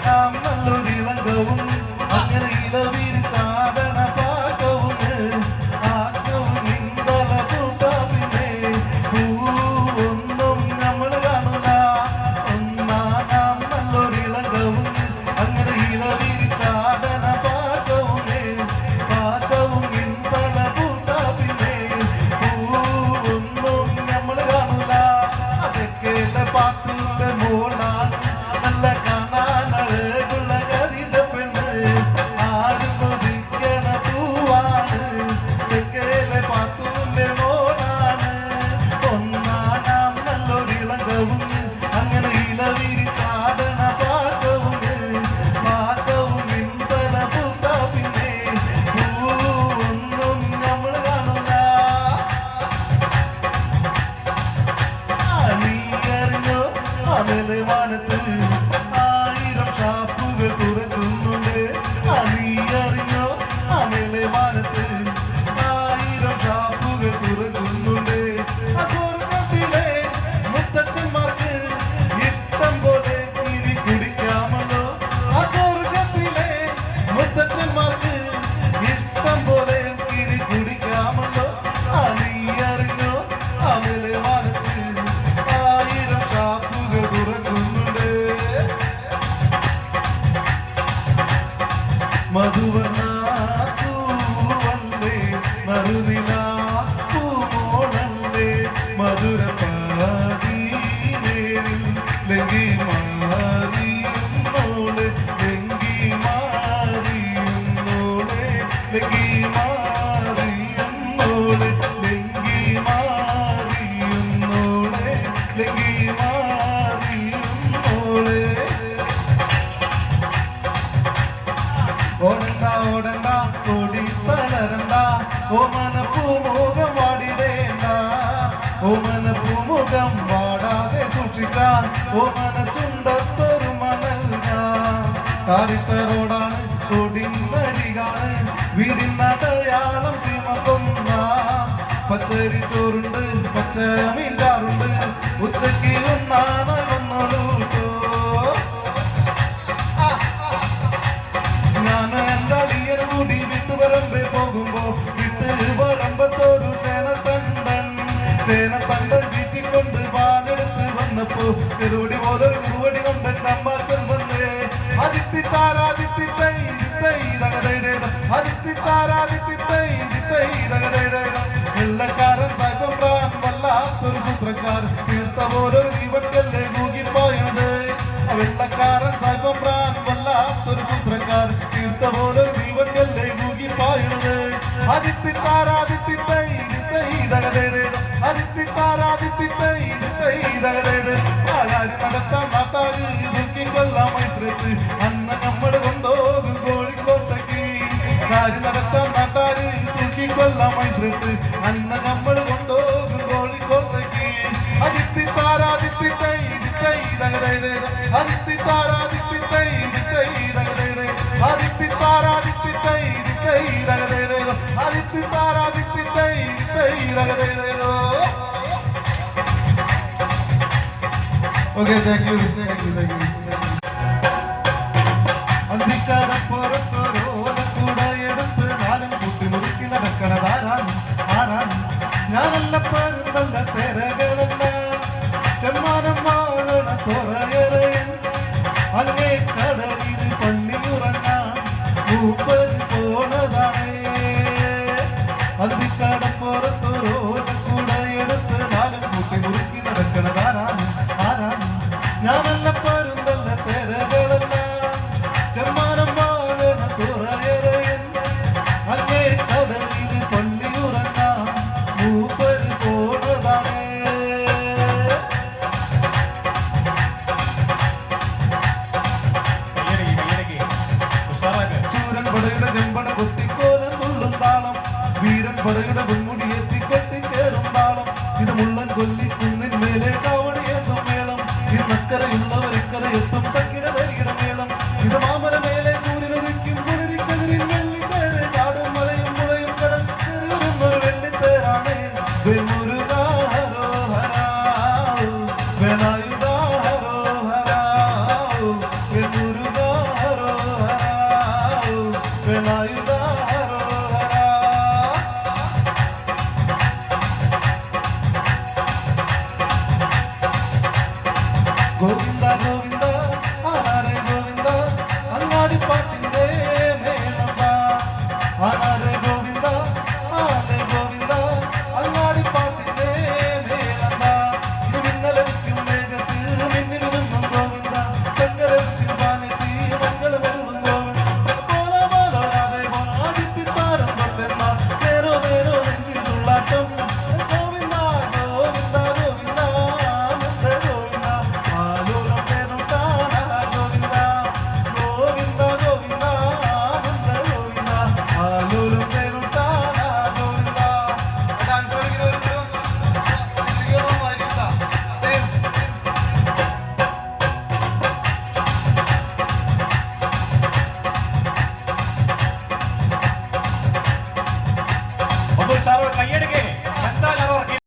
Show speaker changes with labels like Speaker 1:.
Speaker 1: നാം നല്ലൊരിളങ്കവും അങ്ങനെ ഇലവിരിച്ചാടണ പാകവും ആക്കവും നിന്തല പൂത്ത പിന്നെ പൂവൊന്നും നമ്മൾ കാണൂല ഒന്നാ നാം നല്ലൊരിളങ്കവും അങ്ങനെ ഇലവിരിച്ചാടണ പാകവും നിന്തല പൂത്ത പിന്നെ പൂവൊന്നും നമ്മൾ കാണൂല അതൊക്കെ പാത്തിന്റെ മോളാണ് നല്ല കാണാനഴകുള്ള ഖദീജ പെണ്ണ് ആരും കൊതിക്കണ പൂവാണ് തെക്കേലെ പാത്തൂന്റെ മോളാണ് ഒന്നാനാം നല്ലൊരിളങ്കവും അങ്ങനെ ഇലവിരിച്ചാടണ പാകവും ഇന്തല പൂത്ത പിന്നെ പൂവൊന്നും നമ്മൾ കാണൂല നീ അറിഞ്ഞോ അവലെ വാനത്ത് 1000 ഷാപ്പുകൾ തുറക്കുന്നുണ്ട് നീ അറിഞ്ഞോ അവലെ വാനത്ത് 1000 ഷാപ്പുകൾ തുറക്കുന്നുണ്ട് സ്വർഗത്തിലെ മുത്തച്ഛന്മാർക്ക് ഇഷ്ടം പോലെ ഇനി കുടിക്കാമല്ലോ സ്വർഗത്തിലെ മുത്തച്ഛന്മാർക്ക് ഇഷ്ടം പോലെ ഇനി കുടിക്കാമല്ലോ നീ അറിഞ്ഞോ അവലെ വാനത്ത് 1000 ഷാപ്പുകൾ തുറക്കുന്നുണ്ട് മധുവർണ്ണ പൂവല്ലേ മറുനില പൂമോളല്ലേ മധുരപ്പാതീനേരിൽ ലങ്കി മാറിയുന്നോളെ ലങ്കി മാറിയുന്നോളെ ലങ്കി മാറിയുന്നോളെ ലങ്കി മാറിയുന്നോളെ ലങ്കി മാറിയുന്നോളെ ഓടണ്ട ഓടണ്ട കൊടി തളരണ്ട ഓമന പൂമുഖം വാടിടേണ്ട ഓമന പൂമുഖം വാടാതെ സൂക്ഷിക്കാൻ ഓമന ചുണ്ടത്തൊരു മണൽ ഞാൻ കാരിത്തറോടാണ് കൊടിന്നരികാണ് വീടിനടയാളം സിമകൊന്ന പച്ചരി ചോറുണ്ട് പച്ചമീൻകാറുണ്ട് ഉച്ചയ്ക്ക് ഒന്നാണ് ഒന്നോളൂട്ടോ ഞാൻ എൻ്റെ അടിയന് കൂടി വിട്ടുപറമ്പ് പോകുമ്പോ വിട്ടുപറമ്പത്തോരു ചേനത്തണ്ടൻ ചീറ്റിക്കൊണ്ട് പാലെടുത്ത് വന്നപ്പോ ചെറുപടി പോലൊരു കുറുവടി കൊണ്ട് അമ്മാച്ചൻ വന്നേ വെള്ളക്കാരൻ സായിപ്പാൻ വല്ലാത്തൊരു സൂത്രക്കാർ തീർത്ത പോലൊരു ദീപക്കല്ലേ മൂകിപ്പോയത് വെള്ളക്കാരൻ സായിപ്പാൻ വല്ലാത്തൊരു സൂത്രക്കാർ തീർത്ത പോലൊരു ദീപക്കല്ലേ മൂകിപ്പോയത് നടത്താൻ നാട്ടാര് ദുഃഖിക്കൊല്ലാം മത്സരത്ത് അന്ന നമ്മൾ കൊണ്ടോകും കോഴിക്കോട്ടേക്ക് കാര്യം നടത്താൻ നാട്ടാര് ദുഃഖിക്കൊല്ലാം മത്സരത്ത് അന്ന നമ്മൾ കൊണ്ടോകും കോഴിക്കോട്ടേക്ക് Okay, thank you. അന്തിക്കടപ്പുറത്തൊരോലക്കൂട എടുത്ത് നാലും കുട്ടി മുറുക്കി നടക്കണതാരാണ് ഞാനല്ല പരുന്നല്ല തെരകളല്ല ചെമ്മാനം വാഴണ തുറയറയൻ അങ്ങേ കടലിൽ പള്ളിയുറങ്ങാൻ മൂപ്പര് പോണതാണേ അന്തിക്കടപ്പുറത്തൊരോലക്കൂട എടുത്ത് നാലും കുട്ടി മുറുക്കി നടക്കണതാരാണ് ഞാനല്ല പരുന്നല്ല തെരകളല്ല ചെമ്മാനം വാഴണ തുറയറയൻ അങ്ങേ കടലിൽ പള്ളിയുറങ്ങാൻ മൂപ്പര് പോണതാണേ
Speaker 2: സാറ് കയ്യടിക്ക്